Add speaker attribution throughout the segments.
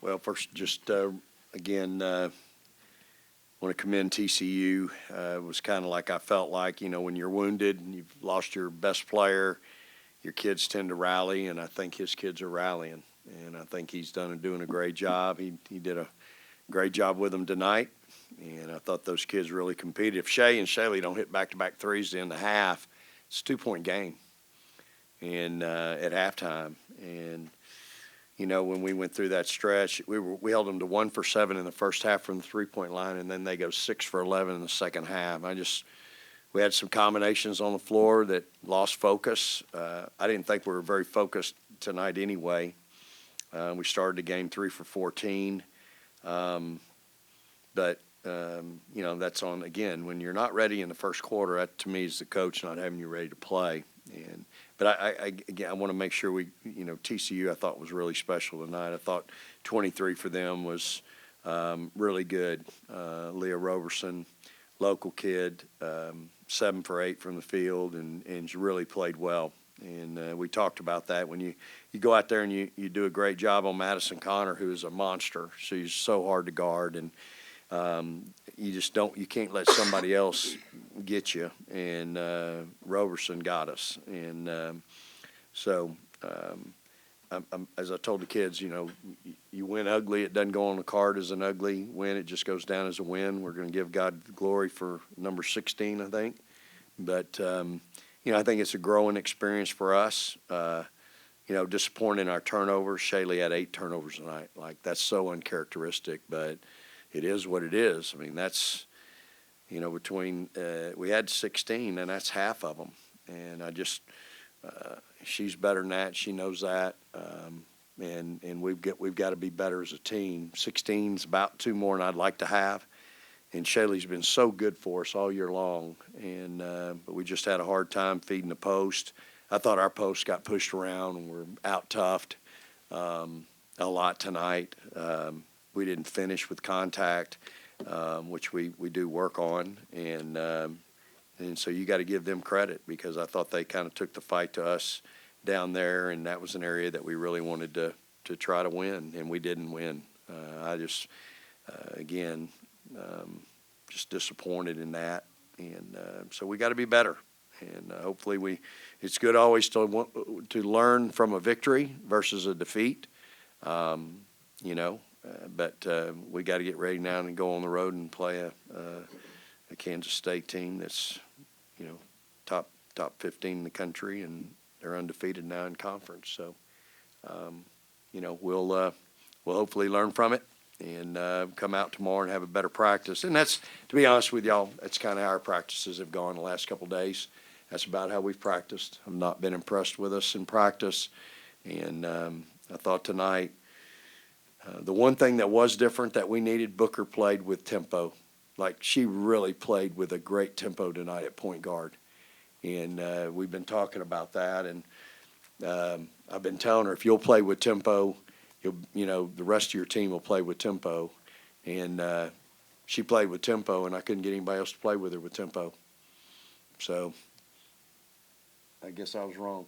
Speaker 1: Well, first, just again, want to commend TCU. It was kind of like I felt like, when you're wounded and you've lost your best player, your kids tend to rally, and I think his kids are rallying. And I think he's doing a great job. He did a great job with them tonight, and I thought those kids really competed. If Shea and Shaley don't hit back-to-back threes in the half, it's a 2-point game and at halftime. And when we went through that stretch, we held them to 1 for 7 in the first half from the three-point line, and then they go 6 for 11 in the second half. We had some combinations on the floor that lost focus. I didn't think we were very focused tonight anyway. We started the game 3 for 14. But that's on, again, when you're not ready in the first quarter, that to me is the coach not having you ready to play. But I want to make sure TCU I thought was really special tonight. I thought 23 for them was really good. Leah Roberson, local kid, 7 for 8 from the field, and she really played well. And we talked about that. When you go out there and you do a great job on Madison Connor, who is a monster. She's so hard to guard, and you can't let somebody else get you. And Roberson got us. And as I told the kids, you win ugly. It doesn't go on the card as an ugly win. It just goes down as a win. We're going to give God glory for number 16, I think. But I think it's a growing experience for us. Disappointed in our turnovers. Shaley had 8 turnovers tonight. Like, that's so uncharacteristic, but it is what it is. I mean, that's, we had 16, and that's half of them. And she's better than that. She knows that. And we've got to be better as a team. 16's about 2 more than I'd like to have. And Shaley's been so good for us all year long, but we just had a hard time feeding the post. I thought our post got pushed around and we're out-toughed a lot tonight. We didn't finish with contact, which we do work on, and so you got to give them credit because I thought they kind of took the fight to us down there, and that was an area that we really wanted to try to win, and we didn't win. Just disappointed in that, and so we got to be better. And hopefully it's good always to learn from a victory versus a defeat, but we got to get ready now and go on the road and play a Kansas State team that's top 15 in the country, and they're undefeated now in conference. So we'll hopefully learn from it and come out tomorrow and have a better practice. And that's, to be honest with y'all, that's kind of how our practices have gone the last couple of days. That's about how we've practiced. I've not been impressed with us in practice. And I thought tonight, the one thing that was different that we needed, Booker played with tempo. Like, she really played with a great tempo tonight at point guard. And we've been talking about that. And I've been telling her, if you'll play with tempo, the rest of your team will play with tempo. And she played with tempo, and I couldn't get anybody else to play with her with tempo. So I guess I was wrong.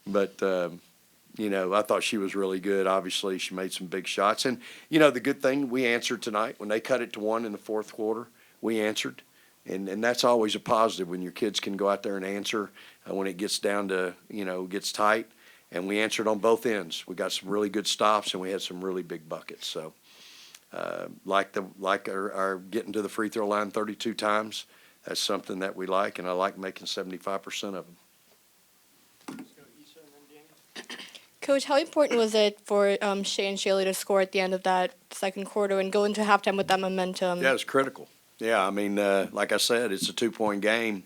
Speaker 1: But, I thought she was really good. Obviously, she made some big shots. And, the good thing, we answered tonight. When they cut it to 1 in the fourth quarter, we answered. And that's always a positive when your kids can go out there and answer when it gets down to, gets tight. And we answered on both ends. We got some really good stops, and we had some really big buckets. So, our getting to the free throw line 32 times, that's something that we like, and I like making 75% of them.
Speaker 2: Coach, how important was it for Shea and Shaley to score at the end of that second quarter and go into halftime with that momentum?
Speaker 1: Yeah, it's critical. Yeah, I mean, like I said, it's a 2-point game.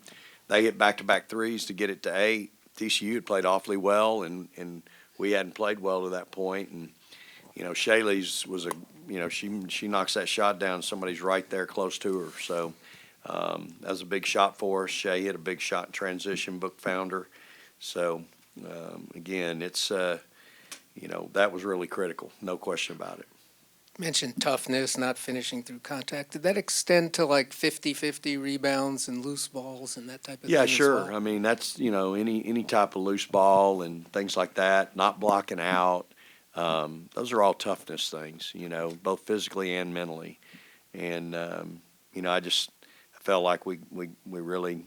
Speaker 1: They hit back-to-back threes to get it to 8. TCU had played awfully well, and we hadn't played well to that point. And, Shaley's was she knocks that shot down. Somebody's right there close to her. So that was a big shot for us. Shea hit a big shot in transition. Book found her. So, again, it's, that was really critical. No question about it.
Speaker 3: Mentioned toughness, not finishing through contact. Did that extend to like 50-50 rebounds and loose balls and that type of thing?
Speaker 1: Yeah, sure.
Speaker 3: Well?
Speaker 1: I mean, that's, any type of loose ball and things like that, not blocking out. Those are all toughness things, both physically and mentally. And, I felt like we really,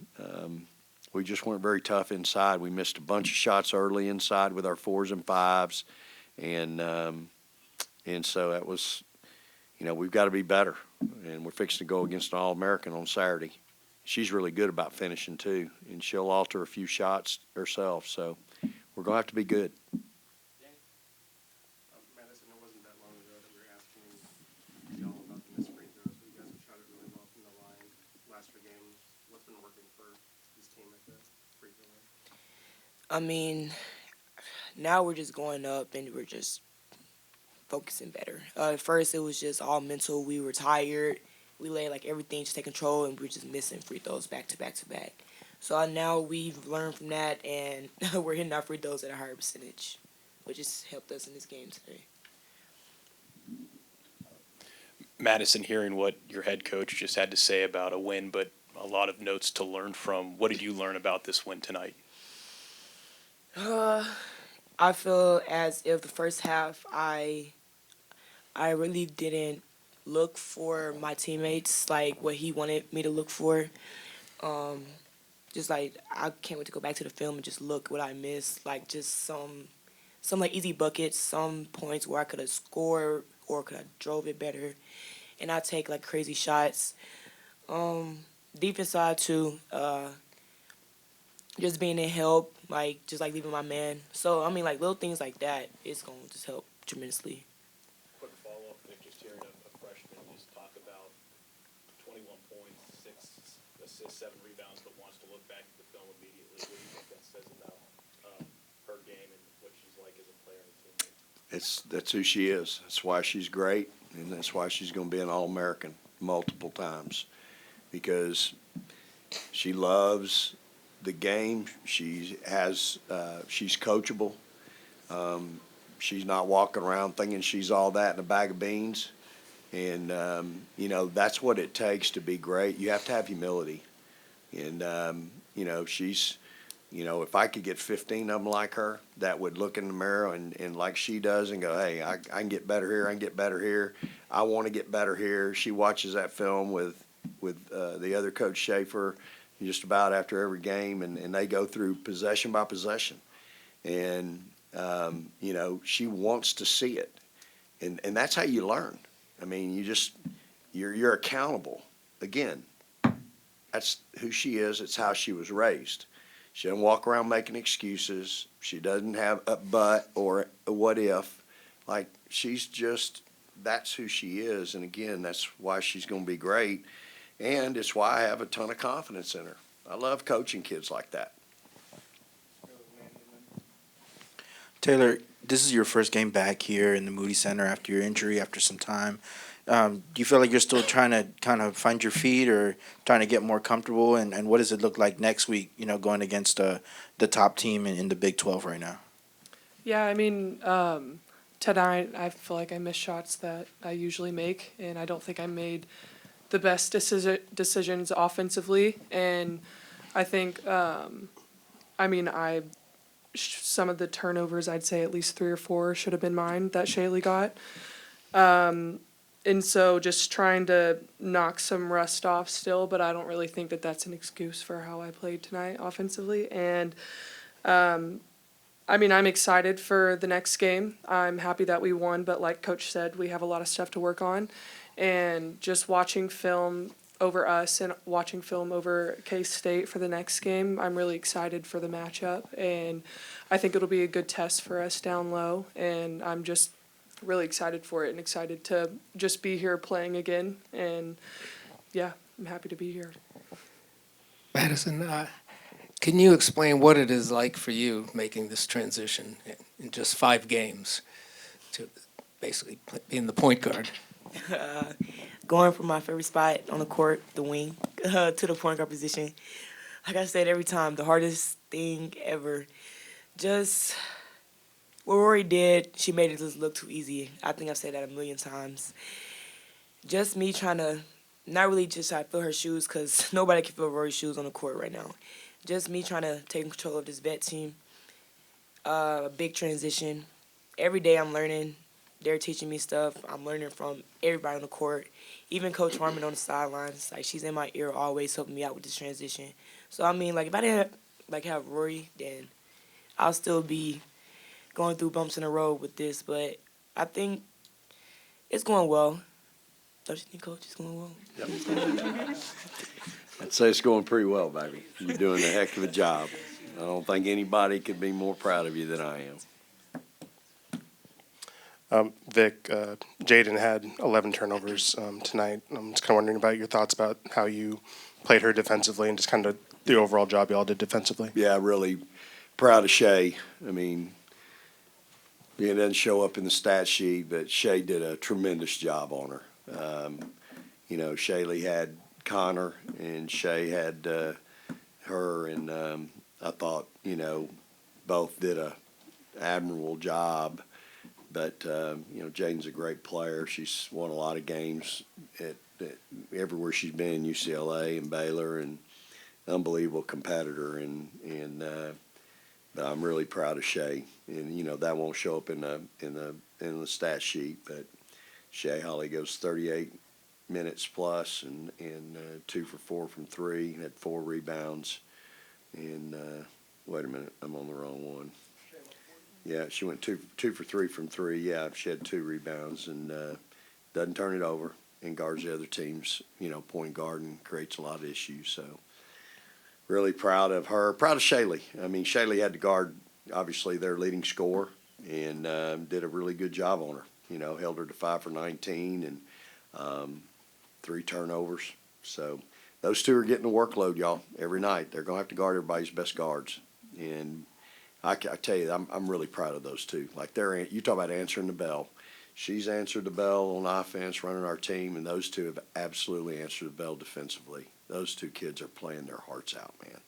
Speaker 1: we just weren't very tough inside. We missed a bunch of shots early inside with our 4s and 5s. And so that was, we've got to be better. And we're fixing to go against an All-American on Saturday. She's really good about finishing too, and she'll alter a few shots herself. So we're going to have to be good.
Speaker 4: Madison, it wasn't that long ago that we were asking y'all about the missed free throws, but you guys have shot it really well from the line last few games. What's been working for this team at the free throw line?
Speaker 5: I mean, now we're just going up and we're just focusing better. At first, it was just all mental. We were tired. We laid like everything to take control, and we were just missing free throws back to back to back. So now we've learned from that, and we're hitting our free throws at a higher percentage, which has helped us in this game today.
Speaker 6: Madison, hearing what your head coach just had to say about a win, but a lot of notes to learn from. What did you learn about this win tonight?
Speaker 5: I feel as if the first half I really didn't look for my teammates like what he wanted me to look for. Just like I can't wait to go back to the film and just look what I missed. Like just some like easy buckets, some points where I could have scored or could have drove it better, and I take like crazy shots. Defense side too. Just being in help, like just like leaving my man. So I mean, like little things like that is gonna just help tremendously.
Speaker 6: Quick follow-up, Nick, just hearing a freshman just talk about 21 points, 6 assists, 7 rebounds, but wants to look back at the film immediately. What do you think that says about her game and what she's like as a player and a teammate?
Speaker 1: That's who she is. That's why she's great, and that's why she's going to be an All-American multiple times, because she loves the game. She's coachable. She's not walking around thinking she's all that in a bag of beans. And, that's what it takes to be great. You have to have humility. And, if I could get 15 of them like her that would look in the mirror and like she does and go, hey, I can get better here, I can get better here, I want to get better here. She watches that film with the other coach, Schaefer, just about after every game, and they go through possession by possession. And, she wants to see it. And that's how you learn. I mean, you're accountable. Again, that's who she is. It's how she was raised. She doesn't walk around making excuses. She doesn't have a but or a what if. Like, that's who she is. And again, that's why she's going to be great. And it's why I have a ton of confidence in her. I love coaching kids like that.
Speaker 7: Taylor, this is your first game back here in the Moody Center after your injury, after some time. Do you feel like you're still trying to kind of find your feet or trying to get more comfortable? And what does it look like next week, going against the top team in the Big 12 right now?
Speaker 8: Yeah, I mean, tonight I feel like I missed shots that I usually make, and I don't think I made the best decisions offensively. And I think, some of the turnovers, I'd say at least 3 or 4 should have been mine that Shaylee got. And so just trying to knock some rust off still, but I don't really think that that's an excuse for how I played tonight offensively. And, I'm excited for the next game. I'm happy that we won, but like Coach said, we have a lot of stuff to work on. And just watching film over us and watching film over K-State for the next game, I'm really excited for the matchup. And I think it'll be a good test for us down low. And I'm just really excited for it and excited to just be here playing again. And, yeah, I'm happy to be here.
Speaker 3: Madison, can you explain what it is like for you making this transition in just 5 games to basically being the point guard?
Speaker 5: Going from my favorite spot on the court, the wing, to the point guard position. Like I said every time, the hardest thing ever. Just what Rory did, she made it just look too easy. I think I've said that a million times. Just me trying to not really just try to fill her shoes, because nobody can fill Rory's shoes on the court right now. Just me trying to take control of this vet team. A big transition. every day I'm learning. They're teaching me stuff. I'm learning from everybody on the court, even Coach Harmon on the sidelines. Like she's in my ear, always helping me out with this transition. So I mean, like if I didn't have Rory, then I'll still be going through bumps in the road with this. But I think it's going well. Don't you think, Coach? It's going well.
Speaker 1: I'd say it's going pretty well, baby. You're doing a heck of a job. I don't think anybody could be more proud of you than I am.
Speaker 4: Vic, Jaden had 11 turnovers tonight. I'm just kind of wondering about your thoughts about how you played her defensively and just kind of the overall job y'all did defensively.
Speaker 1: Yeah, really proud of Shay. I mean, it doesn't show up in the stat sheet, but Shay did a tremendous job on her. Shaylee had Connor, and Shay had her, and I thought, both did a admirable job. But, Jaden's a great player. She's won a lot of games at everywhere she's been, UCLA and Baylor, and unbelievable competitor. But I'm really proud of Shay. And, that won't show up in the stat sheet. But Shay Holly goes 38 minutes plus and 2 for 4 from 3, had 4 rebounds. And wait a minute, I'm on the wrong one. Yeah, she went 2 for 3 from 3. Yeah, she had 2 rebounds and doesn't turn it over and guards the other team's, point guard and creates a lot of issues. So really proud of her. Proud of Shaylee. I mean, Shaylee had to guard, obviously, their leading scorer and did a really good job on her. Held her to 5 for 19 and 3 turnovers. So those two are getting the workload, y'all, every night. They're going to have to guard everybody's best guards. And I tell you, I'm really proud of those two. Like you talk about answering the bell. She's answered the bell on offense, running our team, and those two have absolutely answered the bell defensively. Those two kids are playing their hearts out, man.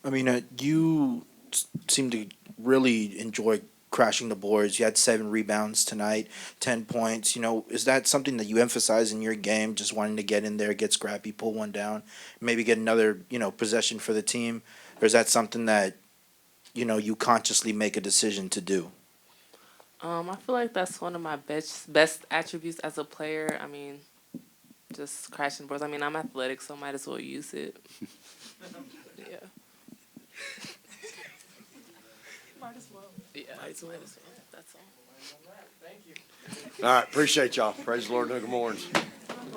Speaker 7: I mean, you seem to really enjoy crashing the boards. You had 7 rebounds tonight, 10 points. Is that something that you emphasize in your game, just wanting to get in there, get scrappy, pull one down, maybe get another, possession for the team? Or is that something that, you consciously make a decision to do?
Speaker 9: I feel like that's one of my best attributes as a player. I mean, just crashing boards. I mean, I'm athletic, so I might as well use it. Yeah.
Speaker 8: Might as well.
Speaker 9: Yeah, might as well. That's all.
Speaker 1: All right, appreciate y'all. Praise the Lord, Longhorns.